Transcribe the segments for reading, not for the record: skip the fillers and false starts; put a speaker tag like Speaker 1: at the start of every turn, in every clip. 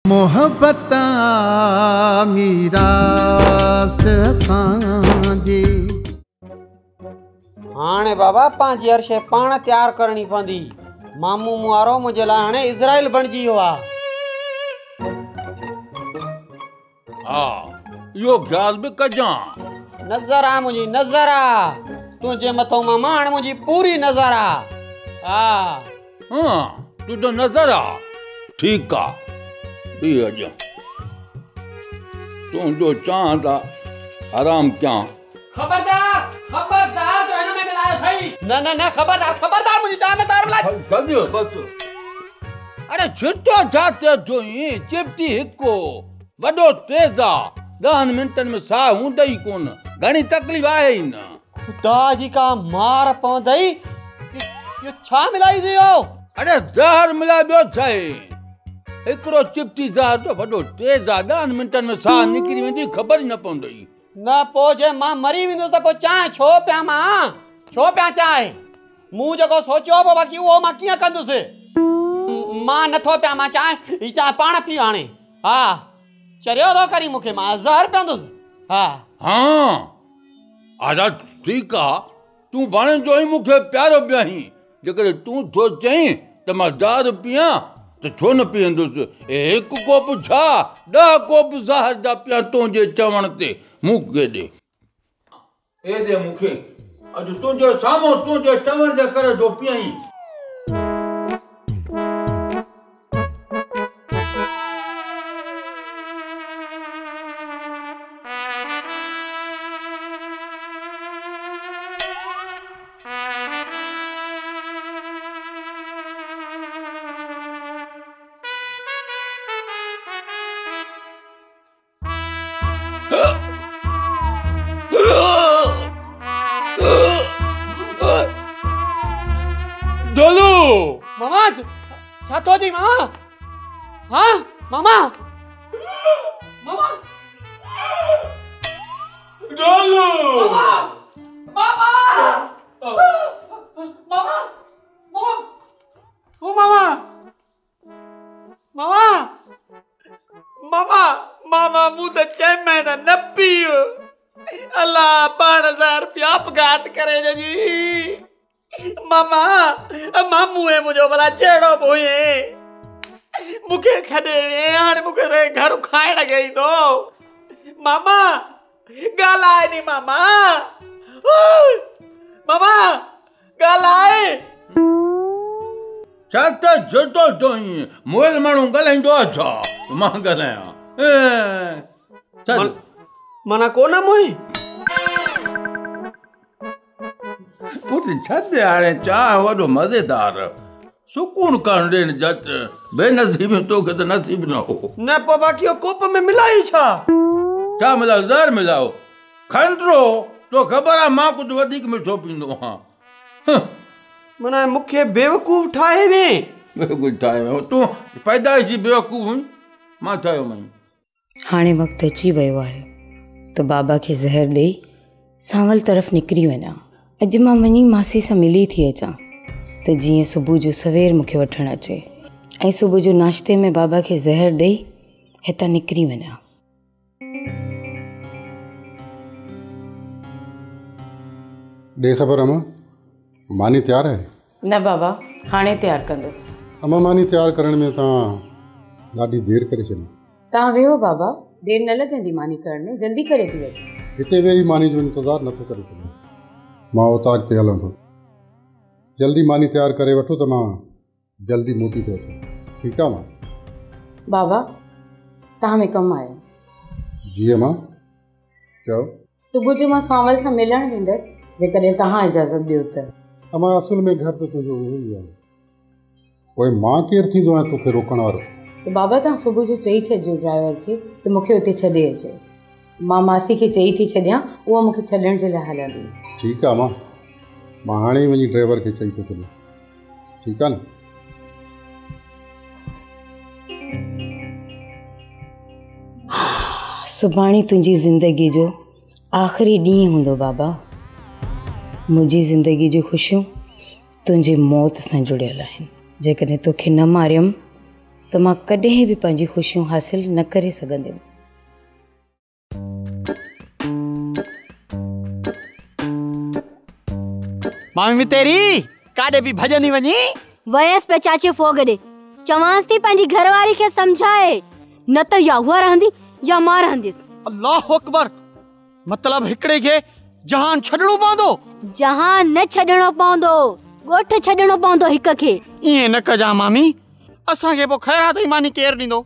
Speaker 1: मोहब्बत मीरास असांजी।
Speaker 2: हाणे बाबा पंहिंजी हर शइ पाण तयारु करणी पवंदी। मामू मुआरो मुंहिंजे लाइ हाणे इज़राइल बणिजी वियो आहे।
Speaker 3: हा इहो ख़्याल बि कजां।
Speaker 2: नज़र आहे मुंहिंजी नज़र आहे तुंहिंजे मथां मामा हाणे मुंहिंजी पूरी नज़र आहे। हा
Speaker 3: तुंहिंजो नज़र आहे ठीकु आहे बि अॼु तुंहिंजो चां त आराम कयां।
Speaker 2: खबरदार खबरदार तो हिन में मिलायो सही। न न न खबरदार खबरदार मुंहिंजी चां में तार मिलाए।
Speaker 3: जल्दी बस। अरे छिटो जाते जोई चिपटी हिको वॾो तेज़ आहे 10 मिंटनि में साह हूंदा ई कोन। घणी तकलीफ़ आहे ई न।
Speaker 2: खुदा जी का मार पवंदई। इहो छा मिलाई दियो?
Speaker 3: अरे ज़हर मिलाइबो छाहे। हिकिड़ो चिपटी ज़हर तो वॾो तेज़ आहे 10 मिंटनि में साह निकिरी वेंदी ख़बर ई न पवंदई।
Speaker 2: न पोइ जे मां मरी वेंदुसि त पोइ चांहि छो पिया मां छो पिया चांहि। मूं जेको सोचियो पोइ बाक़ी उहो मां कीअं कंदुसि। मां नथो पिया मां चांहि ही चांहि पाण पी हाणे। हा चरियो थो करी मूंखे मां ज़हर पीअंदुसि। हा
Speaker 3: आजा ठीकु आहे तूं पाण जो ई मूंखे प्यारो पियाहीं। जेकॾहिं तूं थो चईं त मां ज़हर पियां त छो न पीअंदुसि। हिकु कोप छा 10 कोप ज़हर जा पिया तुंहिंजे चवण ते। मूंखे ॾे मूंखे अॼु तुंहिंजे साम्हूं तुंहिंजे चवण जे करे थो पियईं।
Speaker 2: डोलू मामा छा थो थी मामा। हाँ मामा मामा
Speaker 3: डोलू
Speaker 2: मामा मामा मामा मामा ओ मामा मामा मामा मामा मूं त चैन में त न पियो। अल्लाह 12,000 रुपया अपघात करे जी। मामा मामू है मुझे भला जेड़ो बोए मुखे छडे हाणे मुखे घर खाइण गई तो। मामा गालाए नी मामा मामा गालाए
Speaker 3: छा त झटो थोई मोल माण्हू ॻाल्हाईंदो आहे छा मां ॻाल्हायां।
Speaker 2: मना कोन मोई
Speaker 3: पुट छॾ हाणे चाह वॾो मज़ेदार सुकून करण ॾेन जट बेनसीब तोखे त नसीब न हो।
Speaker 2: न पोइ बाक़ी कोप में मिलाई छा
Speaker 3: मिलायो ज़हर मिलायो खंडरो तो ख़बर आहे मां कुझु वधीक मिठो पींदो आहियां।
Speaker 2: मना मूंखे बेवकूफ़ ठाहे वे।
Speaker 3: बेवकूफ़ ठाहे वियो तूं पैदाइशी बेवकूफ़ हुई मां ठाहियो मई।
Speaker 4: हाणे वक़्तु अची वियो आहे त बाबा खे ज़हर ॾेई सांवल तरफ़ निकिरी वञा। अॼु मां वञी मासी सां मिली थी अचां त जीअं सुबुह जो सवेर मूंखे वठणु अचे ऐं सुबुह जो नाश्ते में बाबा खे ज़हर ॾेई हितां निकिरी वञा।
Speaker 5: ॾे ख़बर अम्मा मानी तयारु आहे?
Speaker 4: न बाबा हाणे तयारु कंदसि।
Speaker 5: अम्मा मानी तयारु करण में तव्हां ॾाढी देरि करे छॾी।
Speaker 4: तव्हां वेहो बाबा देरि न लॻंदी मानी करण में जल्दी करे थी वठो।
Speaker 5: हिते वेही मानी जो इंतज़ारु नथो करे सघां। मां उतां अॻिते हलां थो। जल्दी मानी तयारु करे वठो त मां जल्दी मोटी थो अचां। ठीकु आहे मां?
Speaker 4: बाबा तव्हां में कमु आयो।
Speaker 5: जी अम्मा चओ।
Speaker 4: सुबुह जो मां सांवल सां मिलणु वेंदसि जेकॾहिं तव्हां इजाज़त ॾियो त।
Speaker 5: अम्मा असुल में घर त तुंहिंजो उहो ई आहे। पोइ मां केरु थींदो आहियां तोखे रोकण वारो?
Speaker 4: त बाबा तव्हां सुबुह जो चई छॾिजो ड्राइवर खे त मूंखे उते छॾे अचे। मां मासी खे चई थी छॾियां उहा मूंखे छॾण जे लाइ हलंदी।
Speaker 5: ठीकु आहे मां हाणे ई वञी ड्राइवर खे चई थो छॾियां। ठीकु आहे न?
Speaker 4: सुभाणे तुंहिंजी ज़िंदगी जो आख़िरी ॾींहुं हूंदो बाबा। मुंहिंजी ज़िंदगी जूं ख़ुशियूं तुंहिंजी मौत सां जुड़ियल आहिनि। जेकॾहिं तोखे न मारियमि त मां कॾहिं बि पंहिंजी ख़ुशियूं हासिल न करे सघंदमि।
Speaker 2: मामी तेरी काॾे बि भॼंदी वञी?
Speaker 6: वयस पे चाचे फोगड़े चवांस थी पंहिंजी घरवारी खे समझाए, न त या हुआ रहंदी या मां रहंदिस।
Speaker 2: अल्लाह अकबर, मतलब हिकड़े खे जहान छॾणो पवंदो?
Speaker 6: जहान न छॾणो पवंदो, ॻोठ छॾणो पवंदो हिक खे।
Speaker 2: ईअं न कजा मामी, असांखे पोइ ख़ैरात जी मानी केर ॾींदो?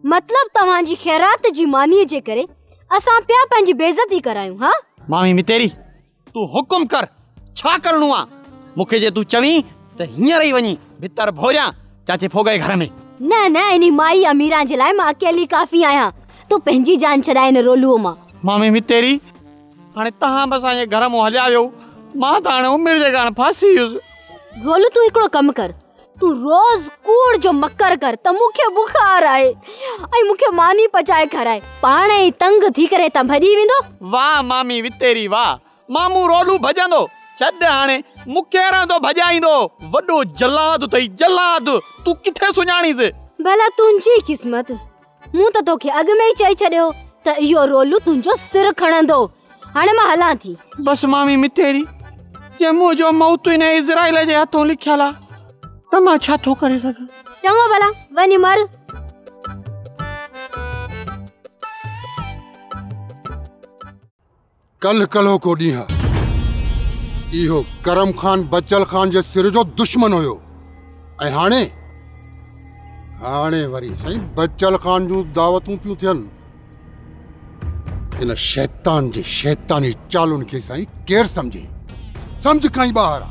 Speaker 6: मतलब तव्हांजी ख़ैरात जी मानीअ जे करे असां पिया पंहिंजी बेइज्जती करायूं? हा
Speaker 2: मामी तेरी तू हुकुम कर, छा करणो आ? मूंखे जे तू चवी त हींअर ई वञी भितर भोरियां चाचे फोगे घर में।
Speaker 6: न न, इनी माई अमीरा जे लाइ मां अकेली काफ़ी आहियां। तू पंहिंजी जान छॾाए न रोलूअ मां।
Speaker 2: मामी तेरी हाणे तव्हां बि असांजे घर मां हलिया वियो, मां त हाणे उमिरि जे कारण फासी वियुसि।
Speaker 6: रोलू तू हिकिड़ो कमु कर, तू रोज़ कूड़ जो मकर कर त मूंखे बुखार आहे ऐं मूंखे मानी पचाए खाराए, पाण ई तंग थी करे त भॼी वेंदो।
Speaker 2: वाह मामी वितेरी वाह, मामू रोलू भॼंदो, छॾ हाणे मूंखे रहंदो भॼाईंदो। वॾो जलाद अथई जलाद, तू किथे सुञाणीस? भला
Speaker 6: तुंहिंजी क़िस्मत, मूं त तोखे अॻु में ई चई छॾियो त इहो रोलू तुंहिंजो सिर खणंदो। हाणे मां हलां थी।
Speaker 2: बस मामी मितेरी, जे मुंहिंजो मौत इन इज़राइल जे हथों लिखियल आहे त मां छा थो करे सघां?
Speaker 6: चङो भला वञी मर।
Speaker 5: कल कलो को ॾींहुं इहो करम खान बचल खान जे सिर जो दुश्मन हुयो, ऐं हाणे वरी साईं बचल खान जूं दावतूं पियूं थियनि। इन शैतान जे शैतानी चालुनि खे साईं केर सम्झे? सम्झ कई ॿार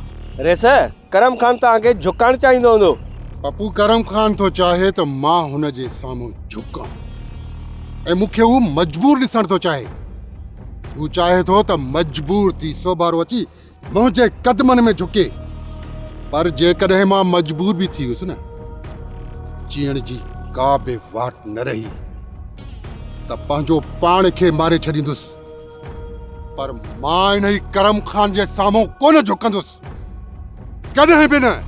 Speaker 7: अरे सर, करम खान तव्हांखे झुकाइण चाहींदो हूंदो।
Speaker 5: पप्पू करम खान तो चाहे त मां हुन जे साम्हूं झुकां, ऐं मूंखे हू मजबूर ॾिसण थो चाहे। हू चाहे थो त मजबूर थी सोबारो अची मुंहिंजे कदमनि में झुके। पर जेकॾहिं मां मजबूर बि थी वियुसि न, जीअण जी का बि वाट न रही त पंहिंजो पाण खे मारे छॾींदुसि। पर मां इन करम खान जे साम्हूं कोन झुकंदुसि, कॾहिं बि न।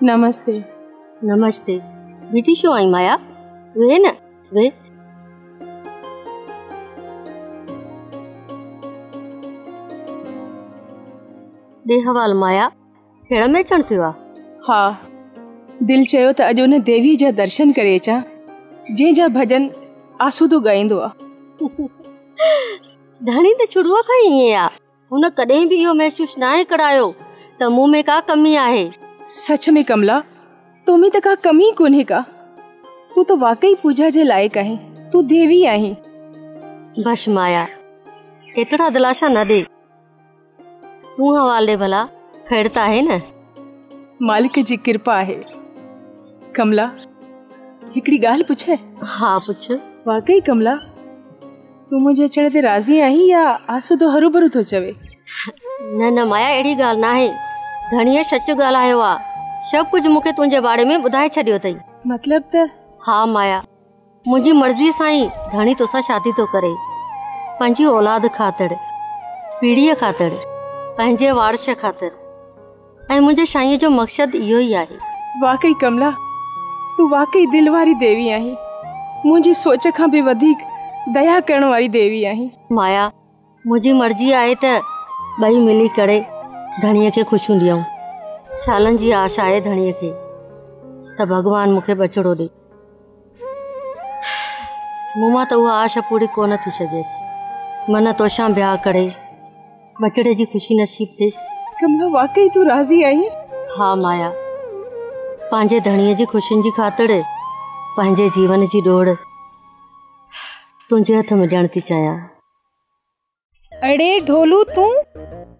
Speaker 6: नमस्ते। नमस्ते बेटी, शो आई माया? वे न वे। दे हवाल माया, खेड़ में अचण थियो आहे?
Speaker 8: हा, दिल चयो त अॼु उन देवी जा दर्शन करे अचां जंहिंजा भॼन आसूदो ॻाईंदो आहे।
Speaker 6: धणी त शुरूअ खां ई ईअं आहे, हुन कॾहिं बि इहो महसूस न आहे करायो त मूं में का कमी आहे।
Speaker 8: सच में कमला, तो में त का कमी कोन्हे का। तू तो वाकई पूजा जे लायक आहे, तू देवी आहीं।
Speaker 6: बस माया, एतरा दिलासा न दे। तू हवाले भला खैरता है न?
Speaker 8: मालिक जी कृपा आहे। कमला, हिकड़ी गाल पूछे?
Speaker 6: हाँ पुछ।
Speaker 8: वाकई कमला, तू मुझे अचण ते राजी आहीं या आसूदो हरू भरू तो चवे?
Speaker 6: न न माया, अहिड़ी गाल ना है। धणीअ सच ॻाल्हायो आ, सभु कुझु मूंखे तुंहिंजे बारे में ॿुधाए छॾियो अथई।
Speaker 8: मतलब त?
Speaker 6: हाँ माया, मुंहिंजी मर्ज़ीअ सां ई धणी तोसां शादी तो करे, पंहिंजी औलाद ख़ातिर, पीढ़ीअ ख़ातिर, पंहिंजे वारस ख़ातिर, ऐं मुंहिंजे साईंअ जो मक़सदु इहो ई आहे।
Speaker 8: वाकई कमला, तू वाकई दिल वारी देवी आहीं, मुंहिंजी सोच खां बि वधीक दया करण वारी देवी आहीं।
Speaker 6: माया, मुंहिंजी मर्ज़ी आहे त ॿई मिली करे धणीअ खे ख़ुशियूं ॾियूं। सालनि जी आश आहे धणीअ खे त भॻवान मूंखे बचिड़ो ॾे। मूं मां त उहा आश पूरी कोन थी सघेसि। मन तोसां ब्याह करे बचिड़े जी ख़ुशी नसीब थियसि।
Speaker 8: कमला, वाकई तू राज़ी आहीं?
Speaker 6: हाँ माया, पंहिंजे धणीअ जी ख़ुशियुनि जी ख़ातिर पंहिंजे जीवन जी ॾोड़ तुंहिंजे हथ में ॾियण थी चाहियां।
Speaker 9: अड़े ढोलू, तूं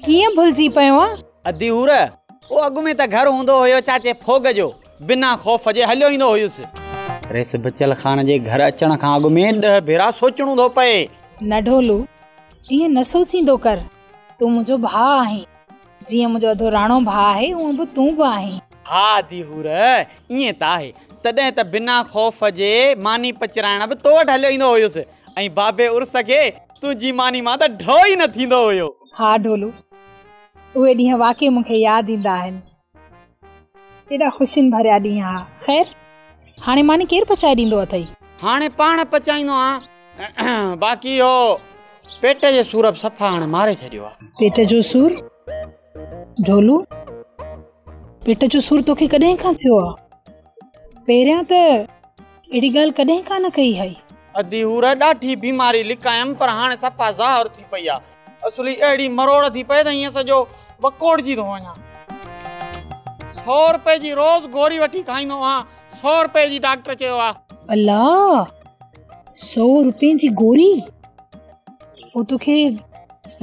Speaker 9: कीअं भुलिजी पियो आहे?
Speaker 2: अदी हूर ओ अॻु में त घर हूंदो हुयो चाचे फोग जो, बिना खौफ़ जे हलियो ईंदो हुयुसि। रेस बचल खान जे घर अचण खां अॻु में 10 भेरा सोचणो थो पए।
Speaker 9: न ढोलू, ईअं न सोचींदो कर। तूं मुंहिंजो भाउ आहीं, जीअं मुंहिंजो अधो राणो भाउ आहे उअं बि तूं बि आहीं।
Speaker 2: हा दीहूर ईअं त आहे, तॾहिं त बिना ख़ौफ़ जे मानी पचराइण बि तो वटि हलियो ईंदो हुयुसि, ऐं बाबे उर्स खे तुंहिंजी मानी मां त ढो ई न थींदो हुयो।
Speaker 9: हा ढोलू, उहे ॾींहं वाकई मूंखे यादि ईंदा आहिनि, एॾा ख़ुशियुनि भरिया ॾींहं हा। ख़ैर हाणे मानी केरु पचाए ॾींदो अथई?
Speaker 2: हाणे पाण पचाईंदो आहियां, बाक़ी हो पेट जे सूर बि सफ़ा हाणे मारे छॾियो आहे।
Speaker 9: पेट जो सूर? ढोलू, पेट जो सूर तोखे कॾहिं खां थियो आहे? पहिरियां त अहिड़ी ॻाल्हि कॾहिं कान कई हई।
Speaker 2: दीहूर ॾाढी बीमारी लिकायमि, पर हाणे सफ़ा ज़ाहिर थी पई आहे। असली अहिड़ी मरोड़ थी पए त हीअं सॼो वकोड़जी थो वञा। 100 रुपए जी रोज़ गोरी वठी खाईंदो आहियां, 100 रुपए जी डॉक्टर चयो आहे।
Speaker 9: अल्लाह, 100 रुपए जी गोरी? पोइ तोखे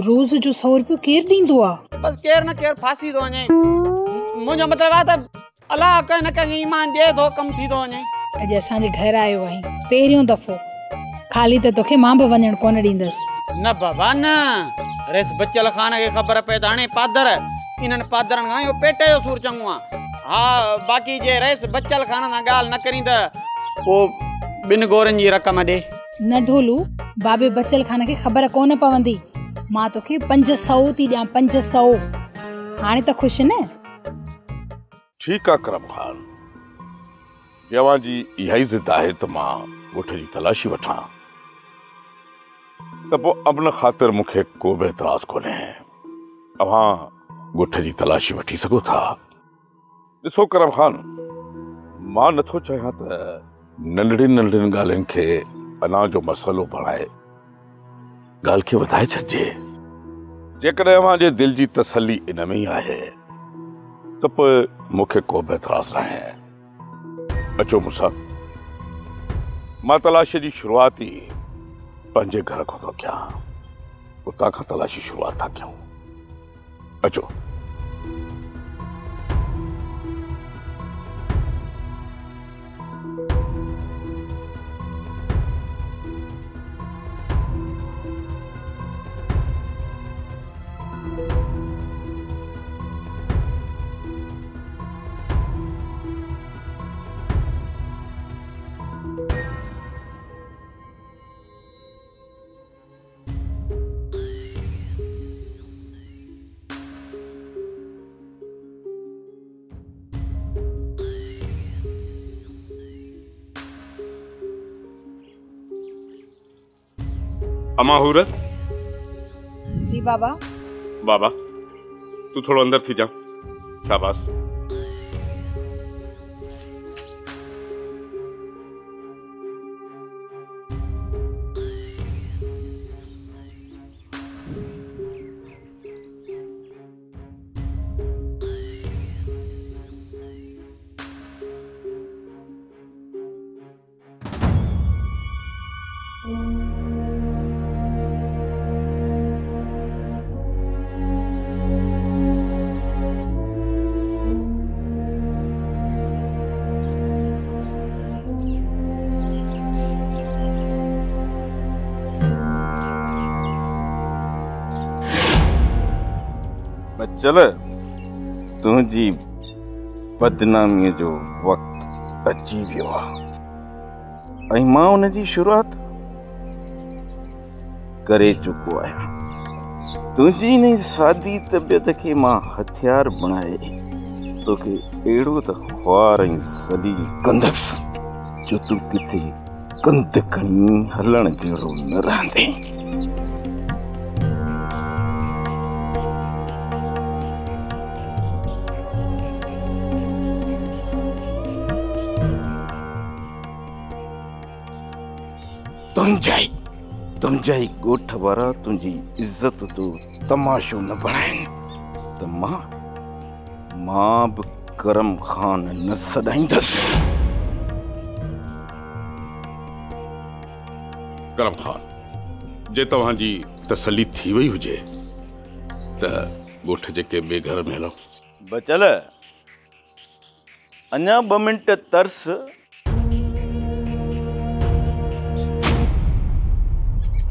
Speaker 9: रोज़ जो 100 रुपयो केरु ॾींदो आहे?
Speaker 2: बस केरु न केरु फासी थो वञे। मुंहिंजो मतिलबु आहे त अलाह कंहिं न कंहिं ईमान ॾिए थो, कमु थी थो वञे।
Speaker 9: अॼु असांजे घर आयो आहीं पहिरियों दफ़ो, खाली त तोखे मां बि वञणु कोन ॾींदसि।
Speaker 2: न बाबा न, रेस बचल खान खे ख़बर पए त हाणे पादर इन्हनि पादरनि खां इहो पेट जो सूर चङो आहे। हा बाक़ी जे रेस बचल खान सां ॻाल्हि न करी त पोइ 2 गोरनि जी रक़म ॾे।
Speaker 9: न ढोलू, बाबे बचल खान खे ख़बर कोन पवंदी। मां तोखे 500 थी ॾियां, 500। हाणे त ख़ुशि न?
Speaker 10: ठीकु आहे करम खान, जवां जी इहा ई ज़िद आहे त मां ॻोठ जी तलाशी वठां त पोइ अमन ख़ातिर मूंखे को बि एतिराज़ कोन्हे। अव्हां ॻोठ जी तलाशी वठी सघो था। ॾिसो करम खान, मां नथो चाहियां त नंढड़ियुनि नंढड़ियुनि ॻाल्हियुनि खे अना जो मसइलो बणाए ॻाल्हि खे वधाए छॾिजे। जेकॾहिं अव्हां जे दिलि जी तसली इन में ई आहे त पोइ मूंखे को बि एतिराज़ न आहे। अचो मूंसां, मां तलाशी जी शुरूआत ई पंहिंजे घर खां थो कयां, उतां खां तलाशी शुरूआत था कयूं। अचो। अम्मा हूरत।
Speaker 9: जी बाबा।
Speaker 10: बाबा तू थोड़ा अंदर थी जा। शाबाश।
Speaker 11: चल तुझी बदनामी जो वक्त अची वियो आहे, मां उन जी शुरूआत करे चुको आहियां। तुझी इन सादी तबियत के मां हथियार बनाए तोखे एड़ो त ख्वार ऐं ज़लील कंदसि जो तू किथे कंद खणी हलण जहिड़ो न रहंदे। तुंहिंजा ई ॻोठ वारा तुंहिंजी इज़त तो तमाशो न बणाइनि त मां बि करम खान न सॾाईंदसि।
Speaker 10: करम खान, जे तव्हांजी तसली थी वई हुजे त ॻोठ जे के ॿिए घर में हलो।
Speaker 11: बचल अञा 2 मिंट तरस।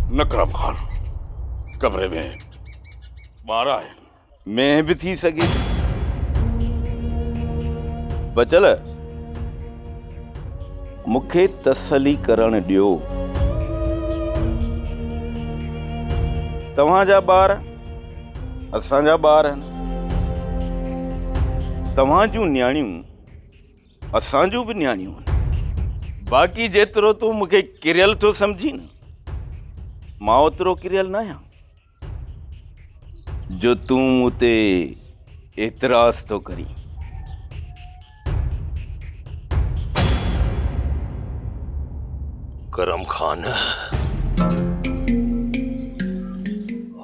Speaker 10: न करम खान, कमरे में 12 है।
Speaker 11: मैं भी थी सके बचल मुखे तसली करण दियो। तव्हांजा ॿार असांजा ॿार आहिनि, तव्हांजूं न्याणियूं असांजूं भी न्याणियूं आहिनि। बाक़ी जेतिरो तूं मूंखे किरियल थो समझी न, मां ओतिरो किरियल न आहियां जो तूं मूं ते एतिराज़ थो करी।
Speaker 12: करम खान,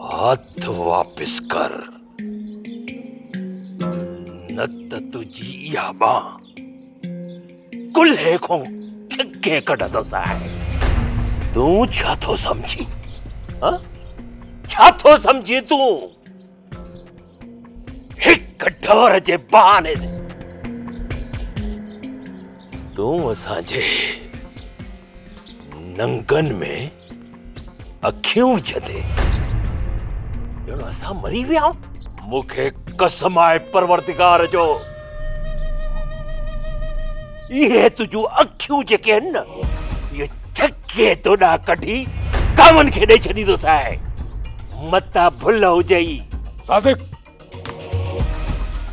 Speaker 12: हाथ वापिस कर, न त तुझी इहा बांह कुल्हे को छिके कढंदो सां। तूं छा थो समझी? हाँ? छा थो समझी तूं? हिक ढोर जे बहाने तूं असांजे नंगन में अखियूं विझंदे ॼणु असां मरी विया। मूंखे कसम आहे परवरदिगार जो, ये तुझू अखियूं जेके आहिनि न, ये छके तोॾा कढी कामन खे ॾेई छॾींदो सां। मता भुल हुजई।
Speaker 10: सादिक,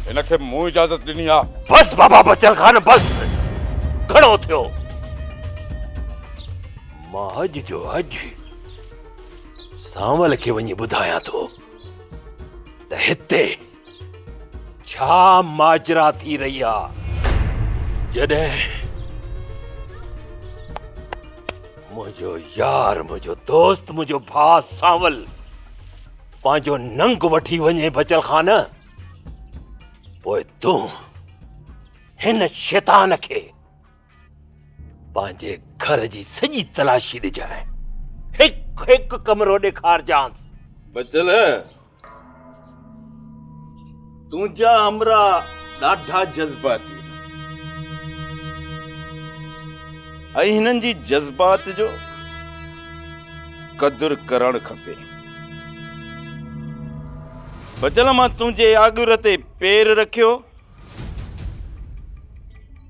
Speaker 10: इनखे मूं इजाज़त ॾिनी आहे।
Speaker 12: बस बाबा बचल खान, बस घणो थियो। मां अॼु जो अॼु सांवल खे वञी ॿुधायां थो त हिते छा माजरा थी रही आहे। जॾहिं मुंहिंजो यार, मुंहिंजो दोस्त, मुंहिंजो भाउ सांवल पंहिंजो नंग वठी वञे बचल खान, पोइ तूं हिन शैतान खे पंहिंजे घर जी सॼी तलाशी ॾिजाए। हिकु हिकु कमरो ॾेखारजांसि।
Speaker 11: बचल तुंहिंजा हमरा ॾाढा जज़्बाती ऐं हिननि जी जज़्बात जो क़दुरु करणु खपे। बचल मां तुंहिंजे आगुर ते पेर रखियो,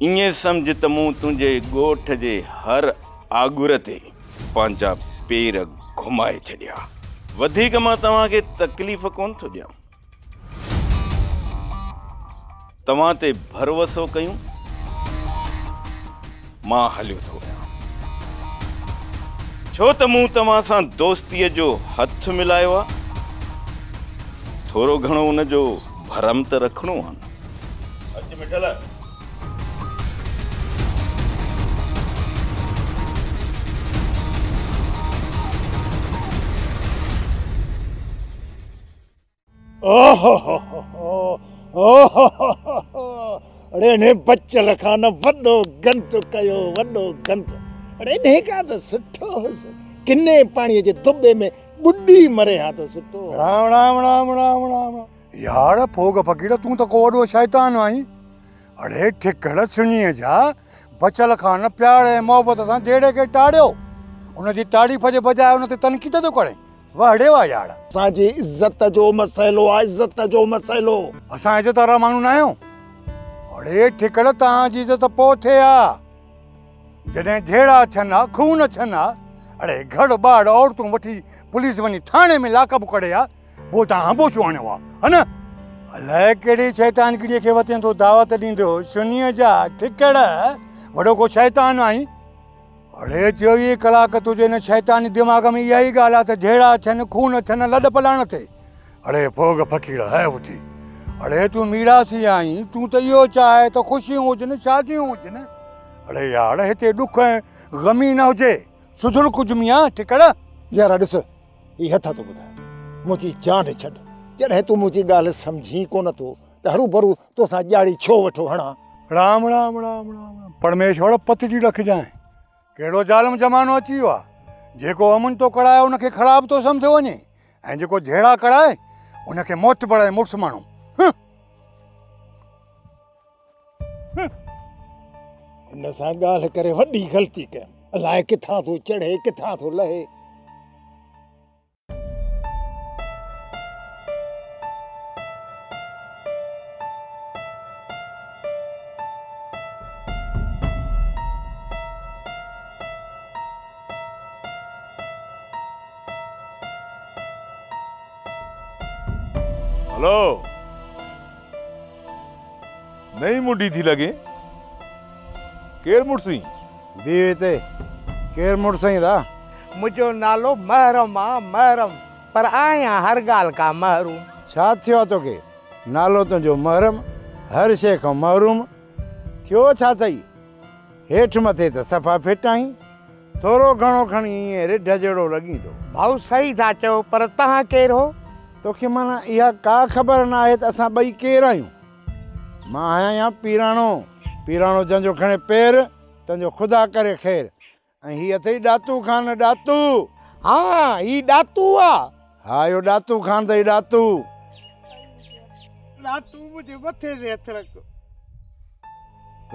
Speaker 11: ईअं सम्झ त मूं तुंहिंजे ॻोठ जे हर आगुर ते पंहिंजा पेर घुमाए छॾिया। वधीक मां तव्हांखे तकलीफ़ कोन थो ॾियां। तव्हां ते भरोसो कयूं, मां हलियो थो वञां। छो त मूं तव्हां सां दोस्तीअ जो हथ मिलायो आहे। थोरो घणो उन जो भरम त रखणो आहे न। अच मिठल,
Speaker 13: अरे ने बचल खान वॾो गंद कयो, वॾो गंद। अरे ने का त सुठो हुअसि, किने पाणीअ जे दुबे में बुॾी मरे हा त सुठो।
Speaker 5: राम राम राम राम राम। यार फोग फकीर, तूं त को वॾो शैतान आहीं। अड़े ठिकड़ सुञीअ जा बचल खान प्यार ऐं मोहबत सां जहिड़े खे टाड़ियो, उनजी तारीफ़ जे बजाए उन ते तनक़ीद थो करे। वाह वाह यार,
Speaker 13: असांजी इज़त जो मसइलो आहे, इज़त जो मसइलो।
Speaker 5: असां इज़त वारा माण्हू न आहियूं। अड़े ठिकड़, तव्हांजी इज़त पोइ थिए आहे जॾहिं जहिड़ा अचनि हा, खून अचनि हा। अड़े घर ॿार औरतूं वठी पुलिस वञी थाणे में लाकअप करे हा, पोइ तव्हां हबोशो आणियो आहे, है न? अलाए कहिड़ी शैतानगिरीअ खे वते थो दावत ॾींदो सुनीअ जा। ठिकड़, वॾो को शैतान आहीं? अड़े 24 कलाक तुंहिंजे हिन शैतानी दिमाग़ में इहा ई ॻाल्हि आहे त जहिड़ा अचनि, खून अचनि, लॾ पलाण थिए। अड़े फोग फ़क़ीर है उथी। अड़े तूं मीरासी आहीं, तूं त इहो चाहे त ख़ुशियूं हुजनि, शादियूं हुजनि। अड़े यार, हिते ॾुख ऐं ग़मी न हुजे, सुधुर कुझु मियां। ठिकड़
Speaker 13: यार ॾिस, ही हथ थो ॿुधाए, मुंहिंजी जान छॾ। जॾहिं तूं मुंहिंजी ॻाल्हि सम्झी कोन थो त हरू भरू तोसां ॼाड़ी छो वठो हणां।
Speaker 5: राम राम राम राम। परमेश्वर पत जी रखजांइ। कहिड़ो ज़ालिम ज़मानो अची वियो आहे। जेको अमन थो कराए उनखे ख़राबु थो सम्झो वञे, ऐं जेको जहिड़ा कराए उनखे मौत बणाए मुड़ुसु माण्हू।
Speaker 13: हिन सां ॻाल्हि करे वॾी ग़लती कयमि। अलाए किथां थो चढ़े, किथां थो लहे।
Speaker 10: हेलो नई मुंडी थी लगे केर मुड़सी
Speaker 13: बीवी ते केर मुड़सई दा
Speaker 14: मुझो नालो महरम आ महरम पर आया हर गाल का महरूम।
Speaker 13: छा थियो तोखे नालो तुंहिंजो महरम हर शइ खां महरूम थियो छा अथई हेठ मथे त सफ़ा फिट आहीं थोरो घणो खणी ईअं रिढ जहिड़ो लॻी थो।
Speaker 14: भाऊ सही था चओ पर तव्हां केरु हो?
Speaker 13: तोखे माना इहा का ख़बर न आहे त असां ॿई केरु आहियूं। मां आहियां पीराणो पीराणो जंहिंजो खणे पेर तुंहिंजो ख़ुदा करे ख़ैर ऐं हीअ अथई ॾातू ख़ान ॾातू।
Speaker 14: हा ही ॾातू आहे।
Speaker 13: हा इहो ॾातू ख़ान अथई ॾातू।
Speaker 14: ॾातू मुंहिंजे मथे ते हथ रख।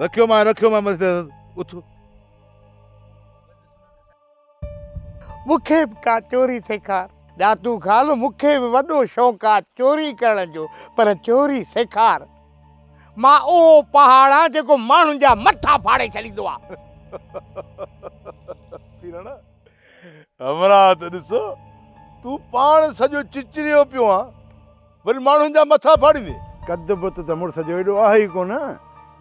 Speaker 10: रखियो मां मथे उथ।
Speaker 14: मूंखे बि का चोरी सेखार। ॾातू ख़ान मूंखे बि वॾो शौक़ु आहे चोरी करण जो पर चोरी सेखार। मां उहो पहाड़ आहे जेको माण्हुनि जा मथा फाड़े छॾींदो आहे।
Speaker 10: हमरा त ॾिसो तूं पाण सॼो चिचरियो पियो आहे वरी माण्हुनि जा मथा फाड़ींदे।
Speaker 13: कद बुत त मुड़ुस जो एॾो आहे ई कोन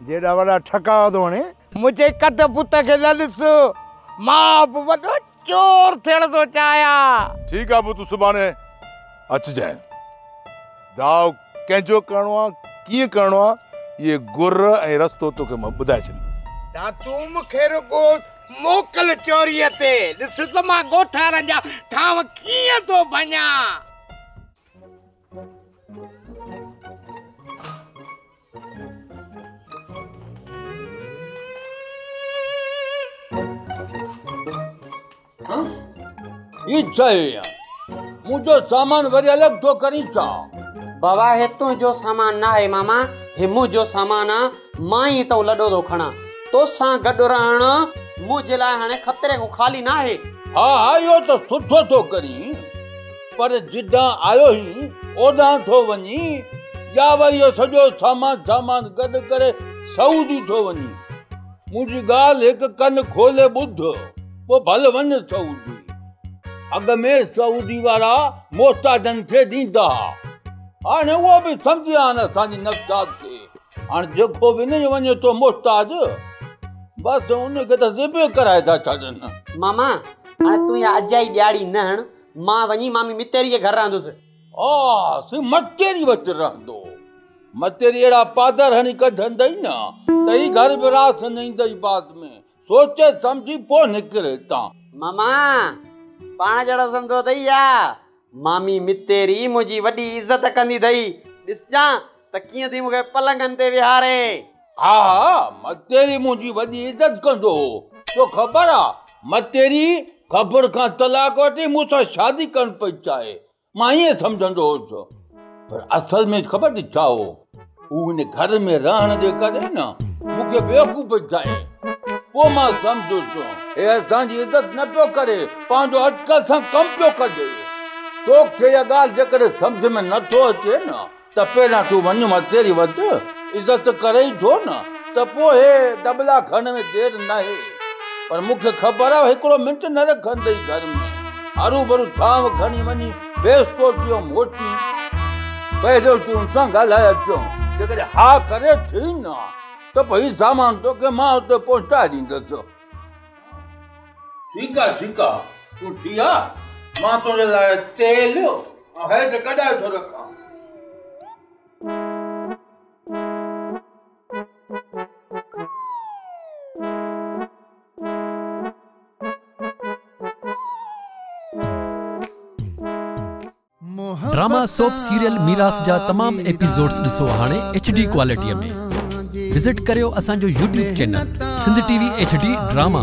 Speaker 13: जेॾा वॾा ठका थो हणे।
Speaker 14: मुंहिंजे कद बुत खे न ॾिस मां बि वॾो चोर थियण थो चाहियां।
Speaker 10: ठीकु आहे पोइ तूं सुभाणे अचिजांइ। दाव कंहिंजो करिणो आहे कीअं करिणो आहे इहे गुर ऐं रस्तो तोखे मां ॿुधाए छॾींदुसि।
Speaker 14: ॾातू मूंखे रुगो मोकल चोरीअ ते ॾिस त मां ॻोठारनि जा थांव कीअं थो भञा।
Speaker 3: ये चाहिए मुझो सामान वरी अलग तो करी चा।
Speaker 15: बाबा हे तुंहिंजो सामान ना है मामा हे मुंहिंजो सामान आ मां ई तो लॾो थो खणा तोसां गॾु रहण मुंहिंजे लाइ हाणे ख़तरे को खाली ना है।
Speaker 3: हाँ इहो तो सुठो तो करी पर जिद्दां आयो ही ओदां थो वञी या वरी इहो सॼो सामान गॾु करे सऊदी थो वञी। मुंहिंजी ॻाल्हि हिकु कन खोले ॿुध पोइ भले वञ सऊदी। अॻ में सऊदी वारा मोहताजनि खे ॾींदा हाणे उहो बि सम्झिया आहिनि असांजी नफ़्सात खे। हाणे जेको बि न वञे थो मोहताज बसि उनखे त ज़िबे कराए था छॾनि।
Speaker 15: मामा हाणे तूं इहा अजाई ॾियारी न हण मां वञी मामी मितेरी जे घर रहंदुसि।
Speaker 3: सी मतेरी वटि रहंदो। मतेरी अहिड़ा पादर हणी कढंदई न त ई घर बि रास न ईंदई बाद में सोचे सम्झी पोइ निकिरे हितां।
Speaker 15: मामा पाण जहिड़ो सम्झो अथई या मामी मितेरी मुंहिंजी वॾी इज़त कंदी अथई ॾिसजां त कीअं थी मूंखे पलंगनि ते विहारे।
Speaker 3: हा मतेरी मुंहिंजी वॾी इज़त कंदो तो ख़बर आहे मतेरी ख़बर खां तलाक वठी मूंसां शादी करणु पई चाहे मां ईअं सम्झंदो हुउसि पर असल में ख़बर थी छा हो हू हिन घर में रहण जे करे न मूंखे बेवकूफ़ चाहे। पोइ मां सम्झुसि हे असांजी इज़त न पियो करे पंहिंजो अटकल सां कमु पियो कजे। तोखे इहा ॻाल्हि जेकॾहिं सम्झ में नथो अचे न त पहिरियां तूं वञ मतेरी वटि इज़त करे ई थो न त पोइ हे दबला खण में देरि न आहे। पर मूंखे ख़बर आहे हिकिड़ो मिंट न रखंदई घर में हरू भरू थांव खणी वञी बेस्तो थियो मोटी। पहिरियों तूं सां ॻाल्हाए अचो जेकॾहिं हा करे थी न त भई सामान तोखे मां हुते पहुचाए ॾींदुसि। ठीकु आहे तूं थी आहे मां तुंहिंजे लाइ तेल ऐं हेठि कढाए थो रखां।
Speaker 16: ड्रामा सोप सीरियल मीरास जा तमाम एपिसोड्स ॾिसो हाणे HD क्वालिटीअ में। विजिट करियो असांजो YouTube channel Sindh TV HD drama.